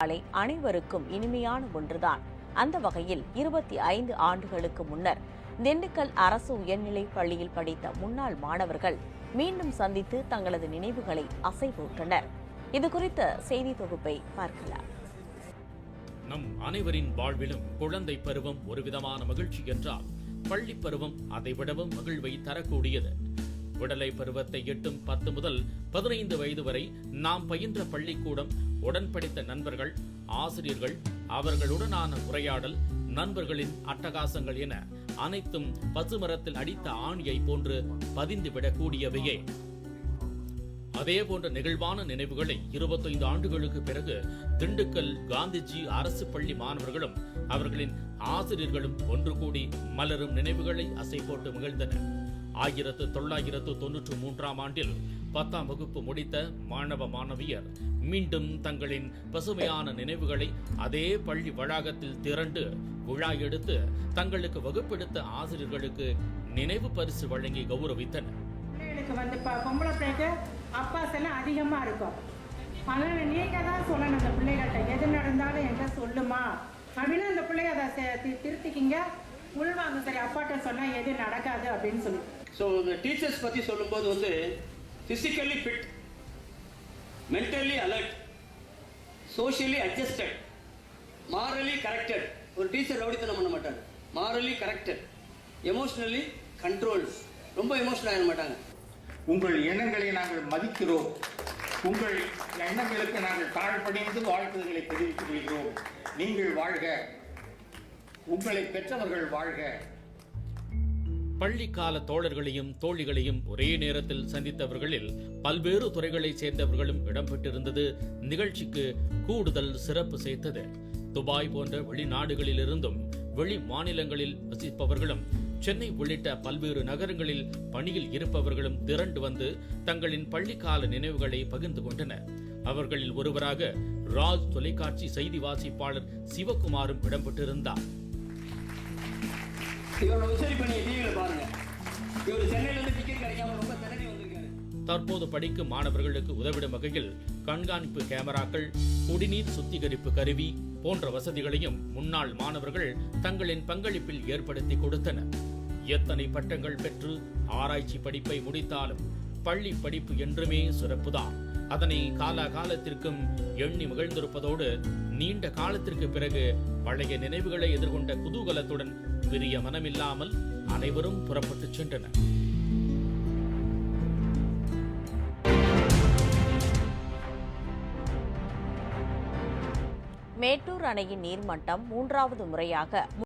நாளை அனைவருக்கும் இனிமையான ஒன்றுதான். அந்த வகையில் 25 ஆண்டுகளுக்கு முன்னர் திண்டுக்கல் அரசு உயர்நிலைப் பள்ளியில் படித்த முன்னாள் மாணவர்கள் மீண்டும் சந்தித்து தங்களது நினைவுகளை அசைவூட்டனர். இதுகுறித்த செய்தி தொகுப்பை பார்க்கலாம். நம் அனைவரின் வாழ்விலும் குழந்தை பருவம் ஒரு விதமான மகிழ்ச்சி என்றால் பள்ளி பருவம் அதைவிடவும் மகிழ்வை தரக்கூடியது. விடலை பருவத்தை எட்டும் 10 முதல் 15 வயது வரை நாம் பயின்ற பள்ளிக்கூடம், உடன் படித்த நண்பர்கள், ஆசிரியர்கள், அவர்களுடனான உரையாடல், நண்பர்களின் அட்டகாசங்கள் என அனைத்தும் பசுமரத்தில் அடித்த ஆணியை போன்று பதிந்துவிடக்கூடியவையே. அதே போன்ற நெகிழ்வான நினைவுகளை 25 ஆண்டுகளுக்கு பிறகு திண்டுக்கல் காந்திஜி அரசு பள்ளி மாணவர்களும் அவர்களின் ஆசிரியர்களும் ஒன்று கூடி மலரும் நினைவுகளை அசை போட்டு மகிழ்ந்தனர். 1993ஆம் ஆண்டில் 10ஆம் வகுப்பு முடித்த மாணவ மாணவியர் மீண்டும் தங்களின் பசுமையான நினைவுகளை அதே பள்ளி வளாகத்தில் திரண்டு விழா எடுத்து தங்களுக்கு வகுப்பெடுத்த ஆசிரியர்களுக்கு நினைவு பரிசு வழங்கி கௌரவித்தனர். பொம்பளை பிள்ளைக்கு அப்பாஸ் எல்லாம் அதிகமாக இருக்கும். அதனால் நீங்கள் தான் சொல்லணும் அந்த பிள்ளைகள்கிட்ட, எது நடந்தாலும் எங்க சொல்லுமா அப்படின்னு அந்த பிள்ளைய அதை திருத்திக்கிங்க, உள்வாங்க. சரி, அப்பாட்ட சொன்னால் எது நடக்காது அப்படின்னு சொல்லி. ஸோ இந்த டீச்சர்ஸ் பற்றி சொல்லும்போது physically fit, mentally alert, socially adjusted, morally corrected. ஒரு டீச்சர் ரவுடித்தனம் பண்ண மாட்டாங்க. மாரலி கரெக்டட், எமோஷ்னலி கண்ட்ரோல்டு, ரொம்ப எமோஷனல் ஆக மாட்டாங்க. உங்கள் எண்ணங்களை நாங்கள் மதிக்கிறோம். உங்கள் எண்ணங்களுக்கு நாங்கள் தாழ்படிந்து வாழ்த்துதல்களை தெரிவித்துக் கொள்கிறோம். நீங்கள் வாழ்க, உங்களை பெற்றவர்கள் வாழ்க. பள்ளிக்கால தோழர்களையும் தோழிகளையும் ஒரே நேரத்தில் சந்தித்தவர்களில் பல்வேறு துறைகளைச் சேர்ந்தவர்களும் இடம்பெற்றிருந்தது நிகழ்ச்சிக்கு கூடுதல் சிறப்பு சேர்த்தது. துபாய் போன்ற வெளிநாடுகளிலிருந்தும் வெளி மாநிலங்களில் வசிப்பவர்களும் சென்னை உள்ளிட்ட பல்வேறு நகரங்களில் பணியில் இருப்பவர்களும் திரண்டு வந்து தங்களின் பள்ளிக்கால நினைவுகளை பகிர்ந்து கொண்டனர். அவர்களில் ஒருவராக ராஜ் தொலைக்காட்சி செய்தி வாசிப்பாளர் சிவகுமாரும் இடம்பெற்றிருந்தார். தற்போது படிக்கும் மாணவர்களுக்கு உதவிடும் வகையில் கண்காணிப்பு கேமராக்கள், குடிநீர் சுத்திகரிப்பு கருவி போன்ற வசதிகளையும் முன்னாள் மாணவர்கள் தங்களின் பங்களிப்பில் ஏற்படுத்தி கொடுத்தனர். எத்தனை பட்டங்கள் பெற்று ஆராய்ச்சி படிப்பை முடித்தாலும் பள்ளி படிப்பு என்றுமே சிறப்புதான். அதனை காலகாலத்திற்கும் எண்ணி மகிழ்ந்திருப்பதோடு நீண்ட காலத்திற்கு பிறகு பழைய நினைவுகளை எதிர்கொண்ட குதூகலத்துடன் பிரிய மனமில்லாமல் அனைவரும் புறப்பட்டுச் சென்றனர். மேட்டூர் அணையின் நீர்மட்டம் 3வது முறையாக